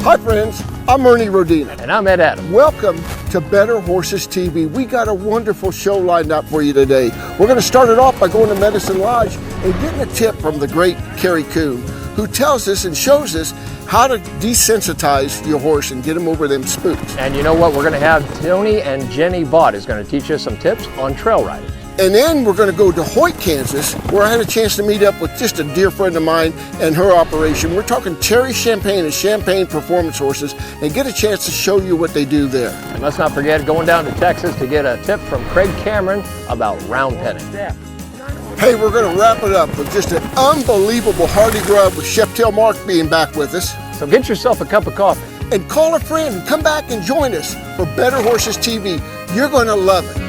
Hi friends, I'm Ernie Rodina. And I'm Ed Adams. Welcome to Better Horses TV. We got a wonderful show lined up for you today. We're going to start it off by going to Medicine Lodge and getting a tip from the great Kerry Kuhn, who tells us and shows us how to desensitize your horse and get him over them spooks. And you know what? We're going to have Tony and Jenny Vaught is going to teach us some tips on trail riding. And then we're going to go to Hoyt, Kansas, where I had a chance to meet up with just a dear friend of mine and her operation. We're talking Terry Champagn and Champagn Performance Horses and get a chance to show you what they do there. And let's not forget going down to Texas to get a tip from Craig Cameron about round penning. Hey, we're going to wrap it up with just an unbelievable Hardy Grub with Chef Tail Mark being back with us. So get yourself a cup of coffee. And call a friend and come back and join us for Better Horses TV. You're going to love it.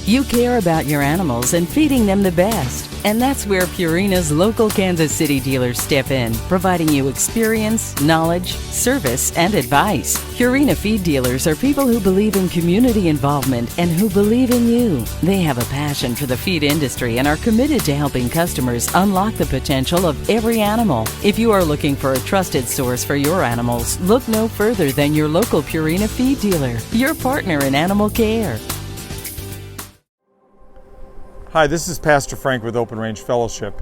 You care about your animals and feeding them the best. And that's where Purina's local Kansas City dealers step in, providing you experience, knowledge, service, and advice. Purina feed dealers are people who believe in community involvement and who believe in you. They have a passion for the feed industry and are committed to helping customers unlock the potential of every animal. If you are looking for a trusted source for your animals, look no further than your local Purina feed dealer, your partner in animal care. Hi, this is Pastor Frank with Open Range Fellowship.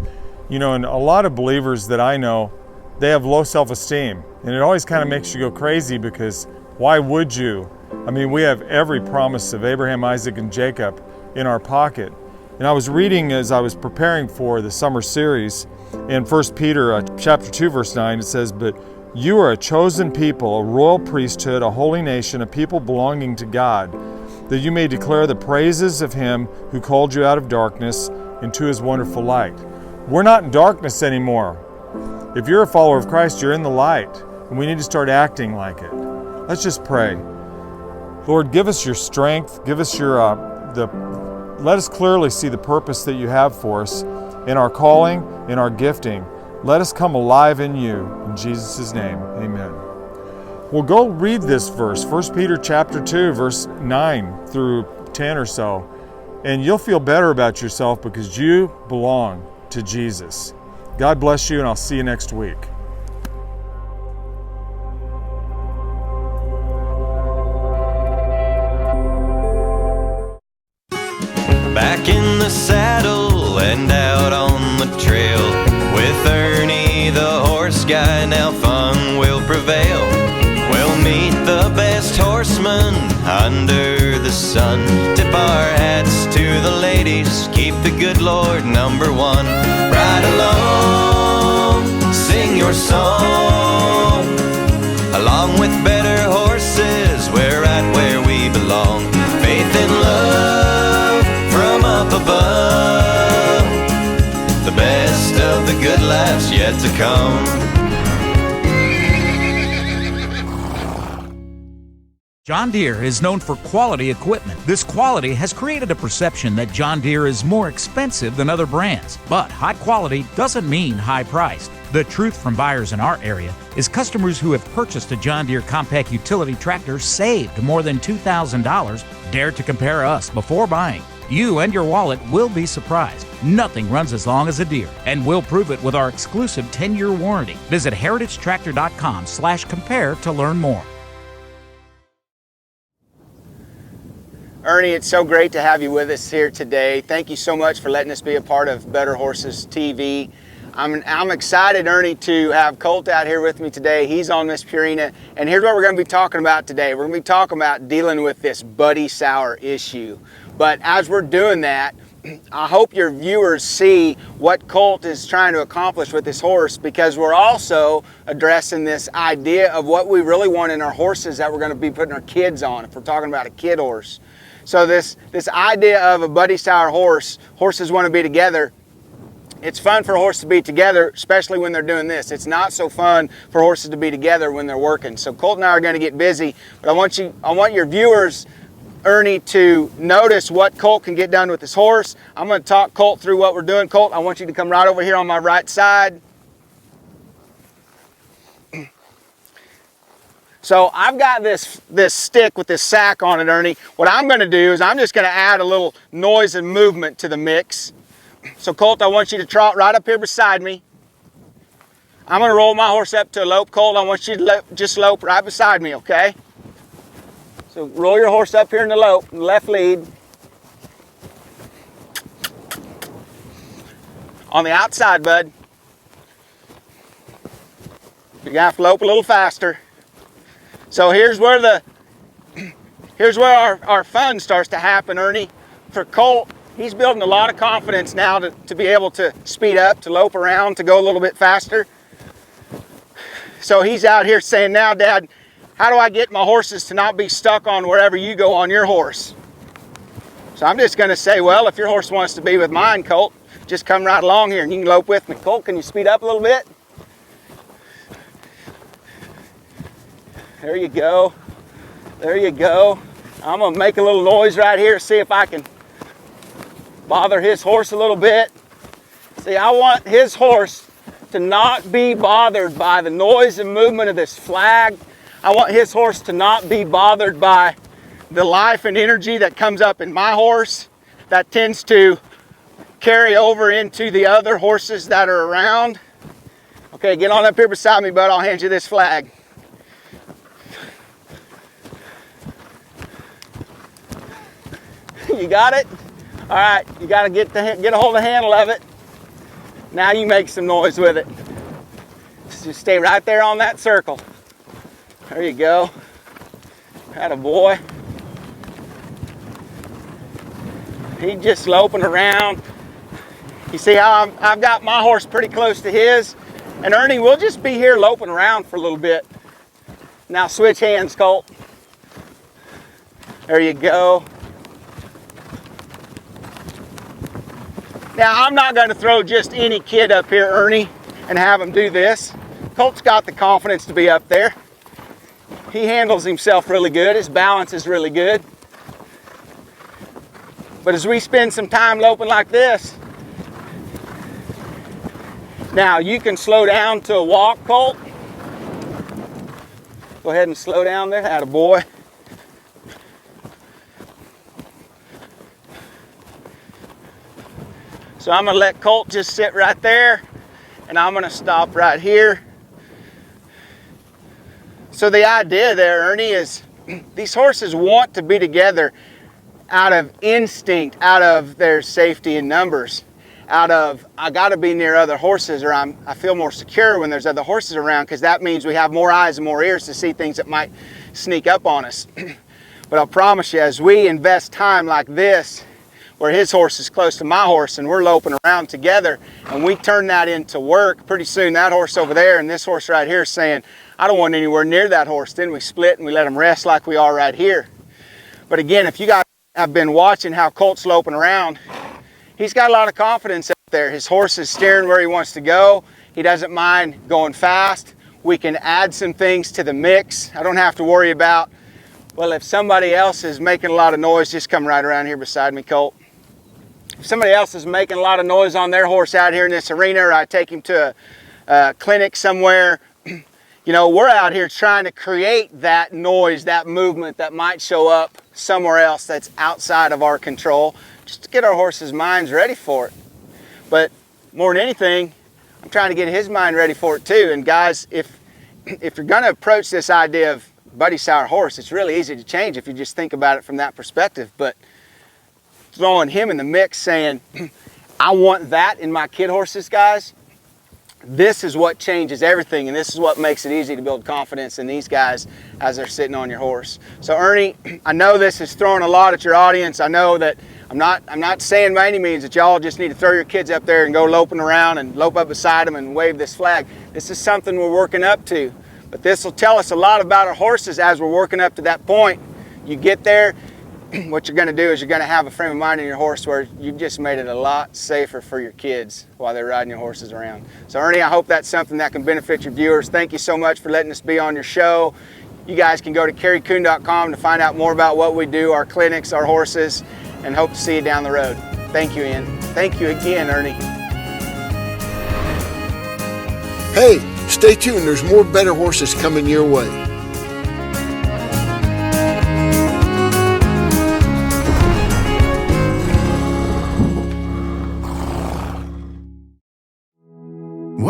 You know, and a lot of believers that I know, they have low self-esteem. And it always kind of makes you go crazy because why would you? I mean, we have every promise of Abraham, Isaac, and Jacob in our pocket. And I was reading as I was preparing for the summer series in 1 Peter chapter 2, verse 9, it says, "But you are a chosen people, a royal priesthood, a holy nation, a people belonging to God, that you may declare the praises of Him who called you out of darkness into His wonderful light." We're not in darkness anymore. If you're a follower of Christ, you're in the light, and we need to start acting like it. Let's just pray. Lord, give us your strength, give us your, let us clearly see the purpose that you have for us in our calling, in our gifting. Let us come alive in you. In Jesus' name, amen. Well, go read this verse, 1 Peter chapter 2, verse 9 through 10 or so, and you'll feel better about yourself because you belong to Jesus. God bless you, and I'll see you next week. Back in the saddle and out on the trail with Ernie the horse guy, now fun will prevail. We'll meet the best horseman under the sun. Tip our hats to the ladies, keep the good Lord number one. Ride along, sing your song. Along with better horses, we're right where we belong. Faith and love from up above. The best of the good life's yet to come. John Deere is known for quality equipment. This quality has created a perception that John Deere is more expensive than other brands. But high quality doesn't mean high priced. The truth from buyers in our area is customers who have purchased a John Deere compact utility tractor saved more than $2,000. Dare to compare us before buying. You and your wallet will be surprised. Nothing runs as long as a Deere, and we'll prove it with our exclusive 10-year warranty. Visit heritagetractor.com/compare to learn more. Ernie, it's so great to have you with us here today. Thank you so much for letting us be a part of Better Horses TV. I'm excited, Ernie, to have Colt out here with me today. He's on Miss Purina, and here's what we're going to be talking about today. We're going to be talking about dealing with this buddy sour issue. But as we're doing that, I hope your viewers see what Colt is trying to accomplish with this horse, because we're also addressing this idea of what we really want in our horses that we're going to be putting our kids on, if we're talking about a kid horse. So this idea of a buddy sour horse, horses want to be together. It's fun for horses to be together, especially when they're doing this. It's not so fun for horses to be together when they're working. So Colt and I are going to get busy, but I want your viewers, Ernie, to notice what Colt can get done with this horse. I'm going to talk Colt through what we're doing. Colt, I want you to come right over here on my right side. So I've got this stick with this sack on it, Ernie. What I'm gonna do is I'm just gonna add a little noise and movement to the mix. So Colt, I want you to trot right up here beside me. I'm gonna roll my horse up to a lope. Colt, I want you to just lope right beside me, okay? So roll your horse up here in the lope, left lead. On the outside, bud. You're gonna have to lope a little faster. So here's where our fun starts to happen, Ernie. For Colt, he's building a lot of confidence now to be able to speed up, to lope around, to go a little bit faster. So he's out here saying, now, Dad, how do I get my horses to not be stuck on wherever you go on your horse? So I'm just gonna say, well, if your horse wants to be with mine, Colt, just come right along here and you can lope with me. Colt, can you speed up a little bit? There you go. There you go. I'm gonna make a little noise right here, see if I can bother his horse a little bit. See, I want his horse to not be bothered by the noise and movement of this flag. I want his horse to not be bothered by the life and energy that comes up in my horse that tends to carry over into the other horses that are around. Okay, get on up here beside me, bud. I'll hand you this flag. You got it? All right, you got to get a hold of the handle of it. Now you make some noise with it. Just stay right there on that circle. There you go. Atta boy. He's just loping around. You see how I've got my horse pretty close to his? And Ernie, we'll just be here loping around for a little bit. Now switch hands, Colt. There you go. Now, I'm not going to throw just any kid up here, Ernie, and have him do this. Colt's got the confidence to be up there. He handles himself really good. His balance is really good. But as we spend some time loping like this, now you can slow down to a walk, Colt. Go ahead and slow down there. Atta boy. So I'm gonna let Colt just sit right there, and I'm gonna stop right here. So the idea there, Ernie, is these horses want to be together out of instinct, out of their safety in numbers, out of, I gotta be near other horses, or I feel more secure when there's other horses around, because that means we have more eyes and more ears to see things that might sneak up on us. But I'll promise you, as we invest time like this, where his horse is close to my horse and we're loping around together, and we turn that into work, pretty soon that horse over there and this horse right here is saying, I don't want anywhere near that horse. Then we split and we let him rest like we are right here. But again, if you guys have been watching how Colt's loping around, he's got a lot of confidence up there. His horse is steering where he wants to go. He doesn't mind going fast. We can add some things to the mix. I don't have to worry about, well, if somebody else is making a lot of noise, just come right around here beside me, Colt. If somebody else is making a lot of noise on their horse out here in this arena, or I take him to a clinic somewhere, you know, we're out here trying to create that noise, that movement that might show up somewhere else that's outside of our control, just to get our horses' minds ready for it. But more than anything, I'm trying to get his mind ready for it too. And guys, if you're gonna approach this idea of Buddy Sour horse, it's really easy to change if you just think about it from that perspective. But throwing him in the mix saying, I want that in my kid horses, guys, this is what changes everything, and this is what makes it easy to build confidence in these guys as they're sitting on your horse. So Ernie, I know this is throwing a lot at your audience. I know that I'm not saying by any means that y'all just need to throw your kids up there and go loping around and lope up beside them and wave this flag. This is something we're working up to. But this will tell us a lot about our horses as we're working up to that point. You get there, what you're going to do is you're going to have a frame of mind in your horse where you've just made it a lot safer for your kids while they're riding your horses around. So Ernie, I hope that's something that can benefit your viewers. Thank you so much for letting us be on your show. You guys can go to kerrykuhn.com to find out more about what we do, our clinics, our horses, and hope to see you down the road. Thank you, Ian. Thank you again, Ernie. Hey, stay tuned. There's more better horses coming your way.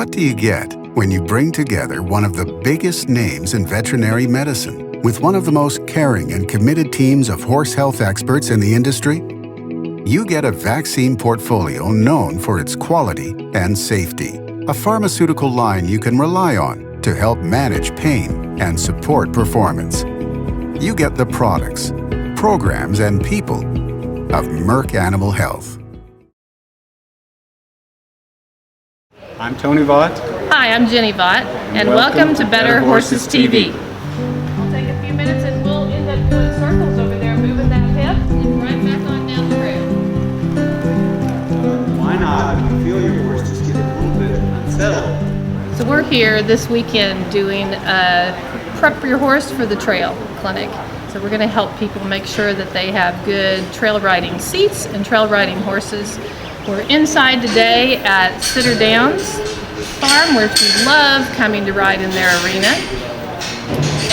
What do you get when you bring together one of the biggest names in veterinary medicine with one of the most caring and committed teams of horse health experts in the industry? You get a vaccine portfolio known for its quality and safety, a pharmaceutical line you can rely on to help manage pain and support performance. You get the products, programs, and people of Merck Animal Health. I'm Tony Vaught. Hi, I'm Jenny Vaught, and welcome to Better Horses TV. I'll take a few minutes and we'll end up doing circles over there, moving that hip and right back on down the road. Why not? If you feel your horse just get a little bit unsettled. So we're here this weekend doing a Prep Your Horse for the Trail clinic. So we're going to help people make sure that they have good trail riding seats and trail riding horses. We're inside today at Sitter Downs Farm, where we love coming to ride in their arena.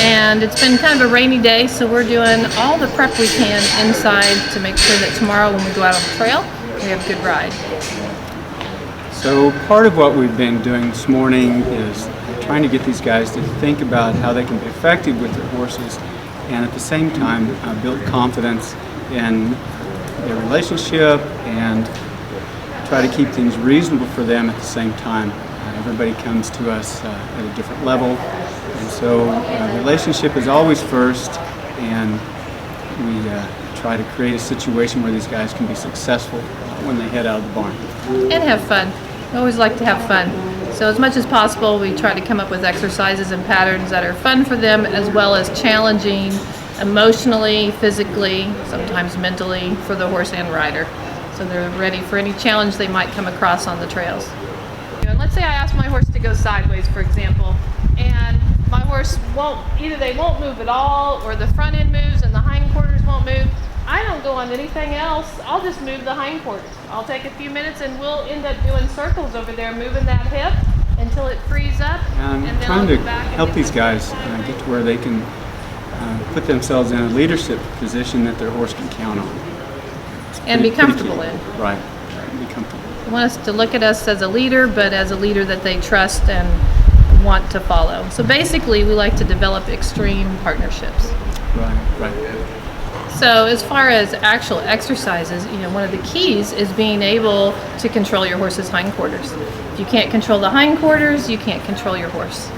And it's been kind of a rainy day, so we're doing all the prep we can inside to make sure that tomorrow when we go out on the trail, we have a good ride. So part of what we've been doing this morning is trying to get these guys to think about how they can be effective with their horses and at the same time build confidence in their relationship and try to keep things reasonable for them at the same time. Everybody comes to us at a different level, and so relationship is always first, and we try to create a situation where these guys can be successful when they head out of the barn. And have fun. We always like to have fun. So as much as possible, we try to come up with exercises and patterns that are fun for them, as well as challenging emotionally, physically, sometimes mentally for the horse and rider. So they're ready for any challenge they might come across on the trails. And let's say I ask my horse to go sideways, for example, and my horse either they won't move at all, or the front end moves and the hindquarters won't move. I don't go on anything else. I'll just move the hindquarters. I'll take a few minutes and we'll end up doing circles over there, moving that hip until it frees up. And then trying I'll to go back and help do these some guys circles. get to where they can put themselves in a leadership position that their horse can count on. And be comfortable in. Right, be comfortable. They want us to look at us as a leader, but as a leader that they trust and want to follow. So basically, we like to develop extreme partnerships. Right. So as far as actual exercises, one of the keys is being able to control your horse's hindquarters. If you can't control the hindquarters, you can't control your horse.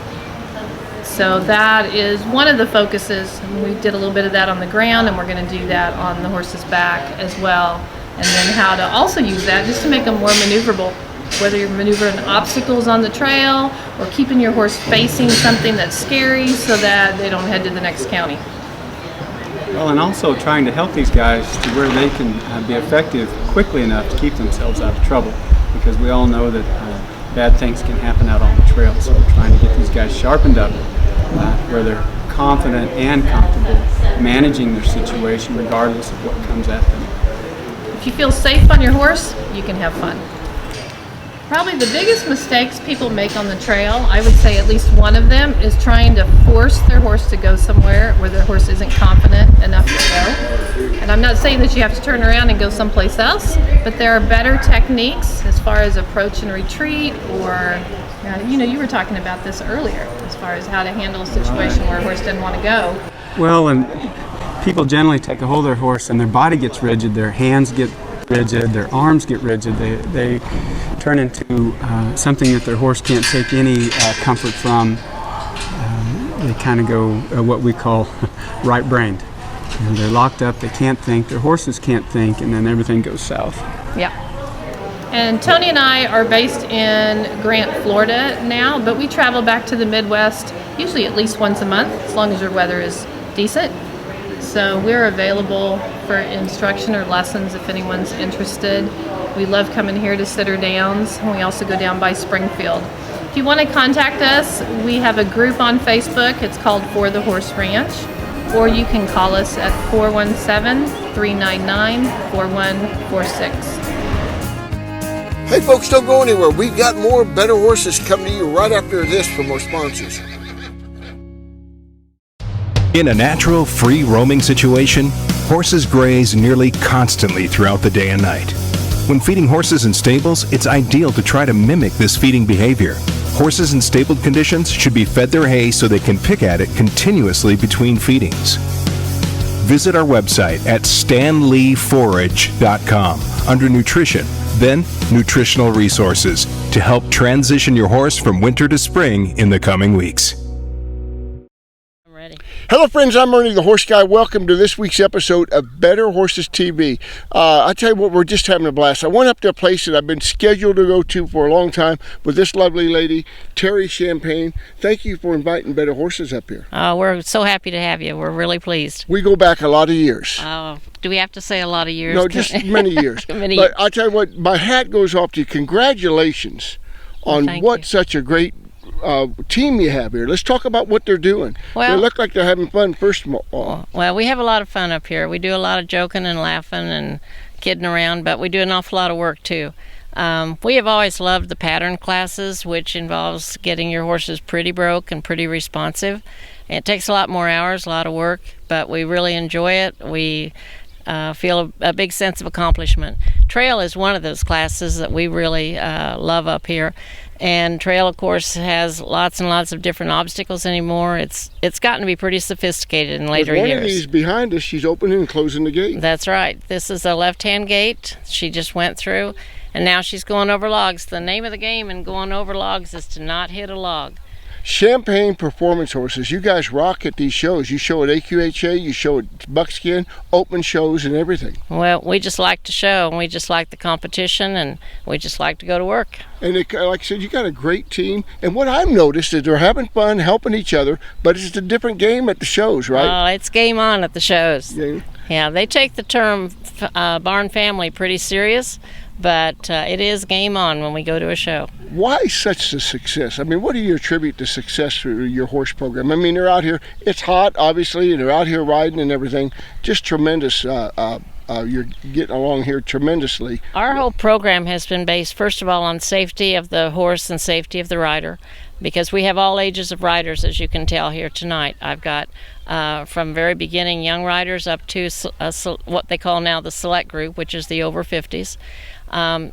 So that is one of the focuses. We did a little bit of that on the ground, and we're going to do that on the horse's back as well. And then how to also use that just to make them more maneuverable, whether you're maneuvering obstacles on the trail or keeping your horse facing something that's scary so that they don't head to the next county. Well, and also trying to help these guys to where they can be effective quickly enough to keep themselves out of trouble, because we all know that bad things can happen out on the trail. So we're trying to get these guys sharpened up where they're confident and comfortable managing their situation regardless of what comes at them. If you feel safe on your horse, you can have fun. Probably the biggest mistakes people make on the trail, I would say at least one of them, is trying to force their horse to go somewhere where their horse isn't confident enough to go. And I'm not saying that you have to turn around and go someplace else, but there are better techniques as far as approach and retreat, or you were talking about this earlier, as far as how to handle a situation where a horse doesn't want to go. Well, and people generally take a hold of their horse and their body gets rigid, their hands get rigid, their arms get rigid, they turn into something that their horse can't take any comfort from. They kind of go what we call right-brained. They're locked up, they can't think, their horses can't think, and then everything goes south. Yeah. And Tony and I are based in Grant, Florida now, but we travel back to the Midwest usually at least once a month, as long as your weather is decent. So we're available for instruction or lessons if anyone's interested. We love coming here to Sitter Downs, and we also go down by Springfield. If you want to contact us, we have a group on Facebook. It's called For the Horse Ranch, or you can call us at 417-399-4146. Hey folks, don't go anywhere. We've got more Better Horses coming to you right after this from our sponsors. In a natural, free roaming situation, horses graze nearly constantly throughout the day and night. When feeding horses in stables, it's ideal to try to mimic this feeding behavior. Horses in stabled conditions should be fed their hay so they can pick at it continuously between feedings. Visit our website at stanleyforage.com under Nutrition, then Nutritional Resources to help transition your horse from winter to spring in the coming weeks. Hello friends, I'm Ernie the Horse Guy. Welcome to this week's episode of Better Horses TV. I tell you what, we're just having a blast. I went up to a place that I've been scheduled to go to for a long time with this lovely lady, Terry Champagn. Thank you for inviting Better Horses up here. We're so happy to have you. We're really pleased. We go back a lot of years. Do we have to say a lot of years? No, just many years. Many but years. I tell you what, my hat goes off to you. Congratulations on such a great team you have here. Let's talk about what they're doing. Well, they look like they're having fun, first of all. Well, we have a lot of fun up here. We do a lot of joking and laughing and kidding around, but we do an awful lot of work too. We have always loved the pattern classes, which involves getting your horses pretty broke and pretty responsive. It takes a lot more hours, a lot of work, but we really enjoy it. We feel a big sense of accomplishment. Trail is one of those classes that we really love up here. And trail, of course, has lots and lots of different obstacles anymore. It's gotten to be pretty sophisticated in later years. One of these behind us, she's opening and closing the gate. That's right. This is a left-hand gate she just went through, and now she's going over logs. The name of the game in going over logs is to not hit a log. Champagne performance horses, you guys rock at these shows. You show at AQHA, you show at Buckskin, open shows and everything. Well, we just like to show, and we just like the competition, and we just like to go to work. And like I said, you got a great team. And what I've noticed is they're having fun, helping each other, but it's a different game at the shows, right? It's game on at the shows. Game. Yeah, they take the term barn family pretty serious, but it is game on when we go to a show. Why such a success? I mean, what do you attribute to success for your horse program? I mean, they're out here, it's hot, obviously, and they're out here riding and everything. Just tremendous. You're getting along here tremendously. Our whole program has been based, first of all, on safety of the horse and safety of the rider, because we have all ages of riders, as you can tell here tonight. I've got from very beginning young riders up to what they call now the select group, which is the over 50s.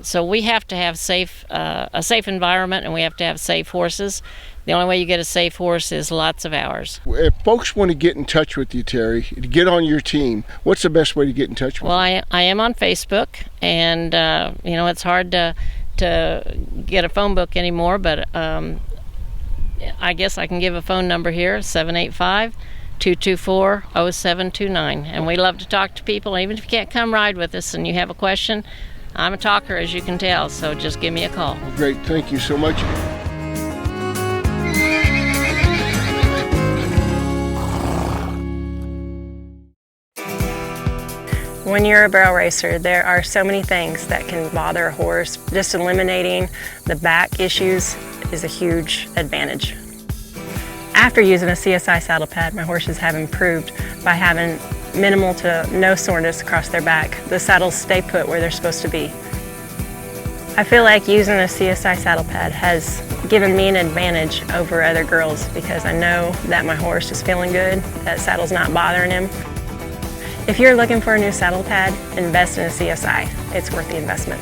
So we have to have a safe environment, and we have to have safe horses. The only way you get a safe horse is lots of hours. If folks want to get in touch with you, Terry, to get on your team, what's the best way to get in touch with you? Well, I am on Facebook, and it's hard to get a phone book anymore, but I guess I can give a phone number here, 785-224-0729. And we love to talk to people. Even if you can't come ride with us and you have a question, I'm a talker, as you can tell, so just give me a call. Great, thank you so much. When you're a barrel racer, there are so many things that can bother a horse. Just eliminating the back issues is a huge advantage. After using a CSI saddle pad, my horses have improved by having minimal to no soreness across their back. The saddles stay put where they're supposed to be. I feel like using a CSI saddle pad has given me an advantage over other girls because I know that my horse is feeling good, that saddle's not bothering him. If you're looking for a new saddle pad, invest in a CSI. It's worth the investment.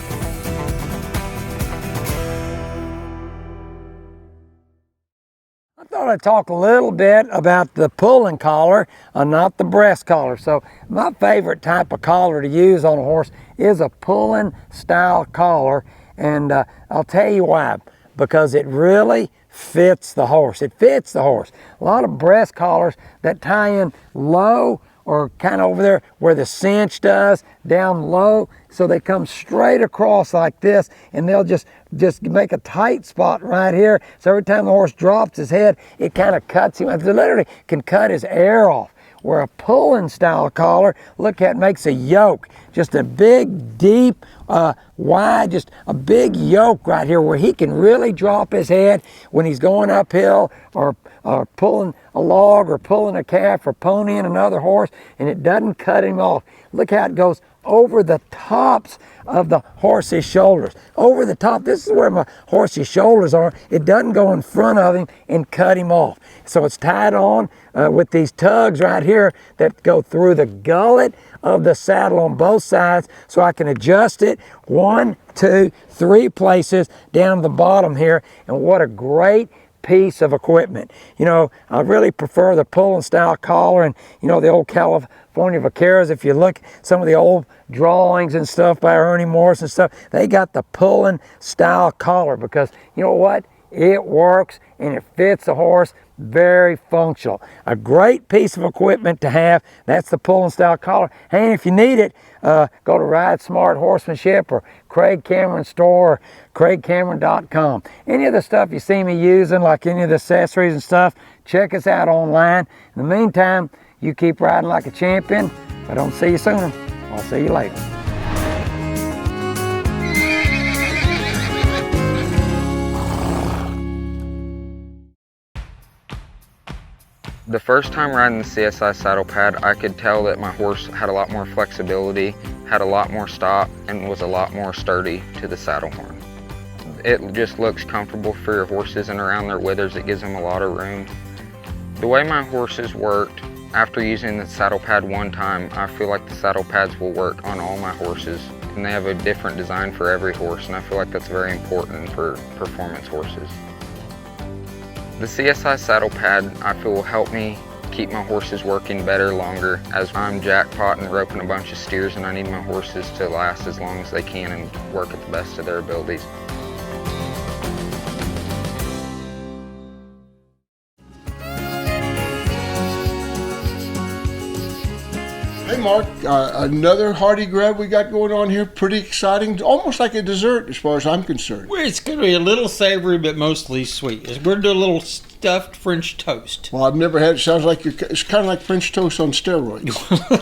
I thought I'd talk a little bit about the pulling collar and not the breast collar. So my favorite type of collar to use on a horse is a pulling style collar, and I'll tell you why. Because it really fits the horse. It fits the horse. A lot of breast collars that tie in low or kind of over there where the cinch does, down low, so they come straight across like this, and they'll just make a tight spot right here. So every time the horse drops his head, it kind of cuts him. It literally can cut his air off. Where a pulling style collar, look at, makes a yoke, just a big, deep, wide, just a big yoke right here where he can really drop his head when he's going uphill or pulling a log or pulling a calf or ponying another horse, and it doesn't cut him off. Look how it goes over the tops of the horse's shoulders. Over the top, this is where my horse's shoulders are. It doesn't go in front of him and cut him off. So it's tied on with these tugs right here that go through the gullet of the saddle on both sides so I can adjust it 1, 2, 3 places down the bottom here. And what a great piece of equipment. You know, I really prefer the pulling style collar and, you know, the old California Vaqueros. If you look at some of the old drawings and stuff by Ernie Morris and stuff, they got the pulling style collar because, you know what? It works and it fits the horse. Very functional. A great piece of equipment to have. That's the pulling style collar. Hey, if you need it, go to Ride Smart Horsemanship or Craig Cameron store or craigcameron.com. Any of the stuff you see me using, like any of the accessories and stuff, check us out online. In the meantime, you keep riding like a champion. If I don't see you sooner, I'll see you later. The first time riding the CSI saddle pad, I could tell that my horse had a lot more flexibility, had a lot more stop, and was a lot more sturdy to the saddle horn. It just looks comfortable for your horses, and around their withers it gives them a lot of room. The way my horses worked, after using the saddle pad one time, I feel like the saddle pads will work on all my horses, and they have a different design for every horse, and I feel like that's very important for performance horses. The CSI saddle pad, I feel, will help me keep my horses working better longer as I'm jackpotting roping a bunch of steers and I need my horses to last as long as they can and work at the best of their abilities. Hey Mark, another hearty grub we got going on here. Pretty exciting, almost like a dessert as far as I'm concerned. Well, it's going to be a little savory, but mostly sweet. We're going to do a little stuffed French toast. Well, I've never had it. Sounds like it's kind of like French toast on steroids.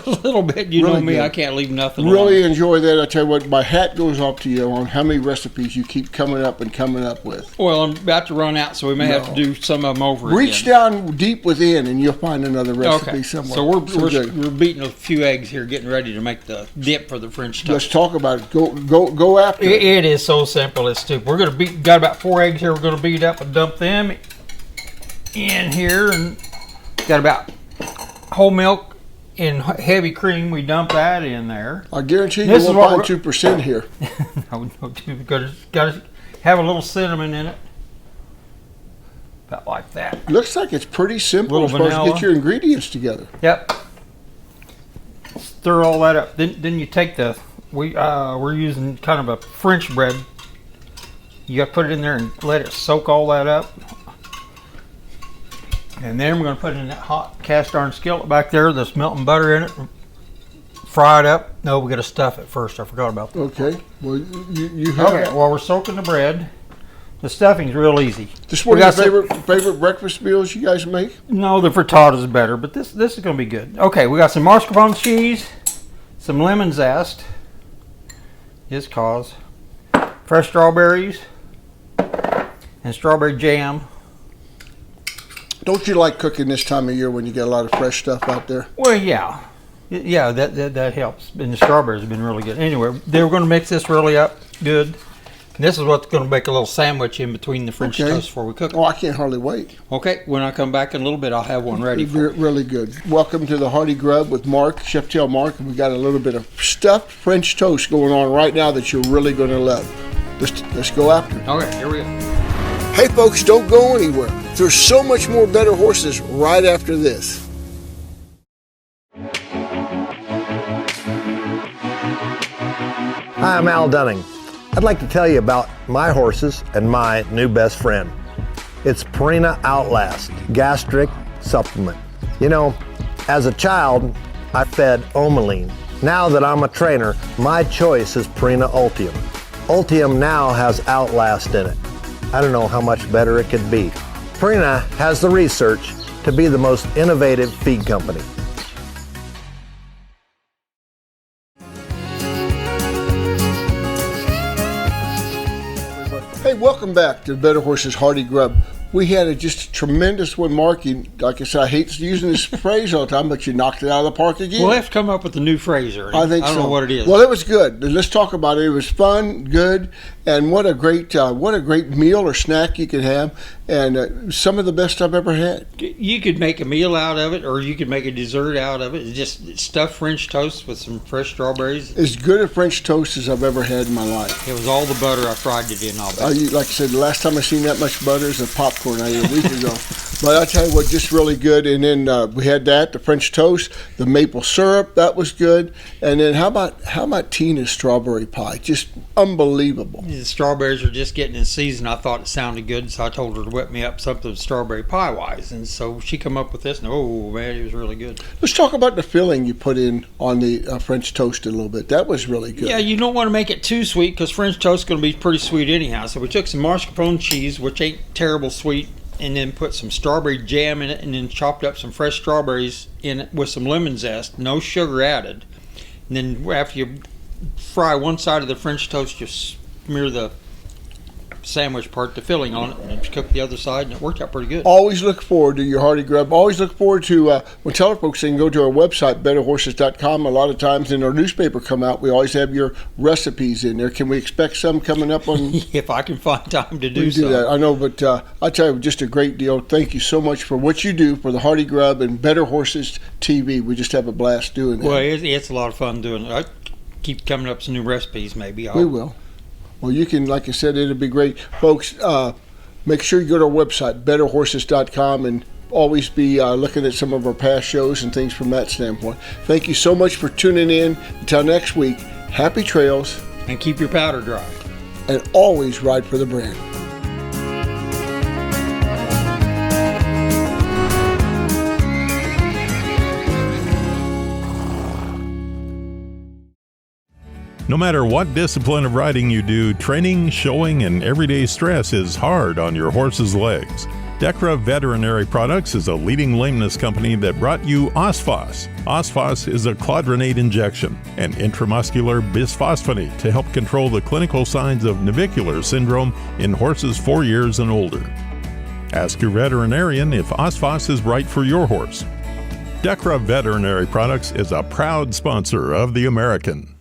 A little bit. You really know me, good. I can't leave nothing Really alone. Enjoy that. I tell you what, my hat goes off to you on how many recipes you keep coming up with. Well, I'm about to run out, so we may have to do some of them over Reach again. down deep within and you'll find another recipe somewhere. So we're beating a few eggs here, getting ready to make the dip for the French toast. Let's talk about it. Go after it. It is so simple. It's stupid. We're going to got about 4 eggs here. We're going to beat up and dump them in here, and got about whole milk and heavy cream. We dump that in there. I guarantee you won't find 2% here. No, got to have a little cinnamon in it. About like that. Looks like it's pretty simple as far as to get your ingredients together. Yep. Stir all that up. Then you take we're using kind of a French bread. You got to put it in there and let it soak all that up. And then we're going to put it in that hot cast iron skillet back there. There's melting butter in it. Fry it up. No, we got to stuff it first. I forgot about that. Okay. Well, you have Okay. While we're soaking the bread, the stuffing's real easy. This one of your favorite breakfast meals you guys make? No, the frittata is better, but this is going to be good. Okay, we got some mascarpone cheese, some lemon zest, just cause, fresh strawberries, and strawberry jam. Don't you like cooking this time of year when you get a lot of fresh stuff out there? Well, yeah. Yeah, that helps. And the strawberries have been really good. Anyway, they're going to mix this really up good. And this is what's going to make a little sandwich in between the French toast before we cook it. Oh, I can't hardly wait. Okay, when I come back in a little bit, I'll have one ready for you. Really good. Welcome to the Hearty Grub with Mark, Chef Tail Mark, and we got a little bit of stuffed French toast going on right now that you're really going to love. Let's go after it. Okay, here we go. Hey folks, don't go anywhere. There's so much more Better Horses right after this. Hi, I'm Al Dunning. I'd like to tell you about my horses and my new best friend. It's Purina Outlast Gastric Supplement. You know, as a child, I fed Omaline. Now that I'm a trainer, my choice is Purina Ultium. Ultium now has Outlast in it. I don't know how much better it could be. Purina has the research to be the most innovative feed company. Hey, welcome back to Better Horses Hearty Grub. We had just a tremendous one, Mark. Like I said, I hate using this phrase all the time, but you knocked it out of the park again. We'll have to come up with a new phrase, Ernie. I think so. I don't know what it is. Well, it was good. Let's talk about it. It was fun, good, and what a great meal or snack you could have, and some of the best I've ever had. You could make a meal out of it, or you could make a dessert out of it. It's just stuffed French toast with some fresh strawberries. As good a French toast as I've ever had in my life. It was all the butter I fried it in. All like I said, the last time I seen that much butter is a popcorn I ate a week ago. But I tell you what, just really good. And then we had that, the French toast, the maple syrup, that was good. And then how about Tina's strawberry pie? Just unbelievable. The strawberries are just getting in season. I thought it sounded good, so I told her to whip me up something strawberry pie wise. And so she come up with this, and oh man, it was really good. Let's talk about the filling you put in on the French toast a little bit. That was really good. Yeah, you don't want to make it too sweet because French toast is going to be pretty sweet anyhow. So we took some mascarpone cheese, which ain't terrible sweet, and then put some strawberry jam in it, and then chopped up some fresh strawberries in it with some lemon zest, no sugar added. And then after you fry one side of the French toast, you smear the sandwich part, the filling on it, and cook the other side, and it worked out pretty good. Always look forward to your hearty grub. Always look forward to when tell folks they can go to our website, betterhorses.com. A lot of times in our newspaper come out, we always have your recipes in there. Can we expect some coming up on? If I can find time to do so. That. I know, but I tell you, just a great deal. Thank you so much for what you do for the Hearty Grub and Better Horses TV. We just have a blast doing that. Well, it's a lot of fun doing it. I keep coming up with some new recipes, maybe. We will. Well, you can, like I said, it'll be great. Folks, make sure you go to our website, betterhorses.com, and always be looking at some of our past shows and things from that standpoint. Thank you so much for tuning in. Until next week, happy trails. And keep your powder dry. And always ride for the brand. No matter what discipline of riding you do, training, showing, and everyday stress is hard on your horse's legs. Decra Veterinary Products is a leading lameness company that brought you Osphos. Osphos is a clodronate injection, an intramuscular bisphosphonate to help control the clinical signs of navicular syndrome in horses 4 years and older. Ask your veterinarian if Osphos is right for your horse. Decra Veterinary Products is a proud sponsor of The American.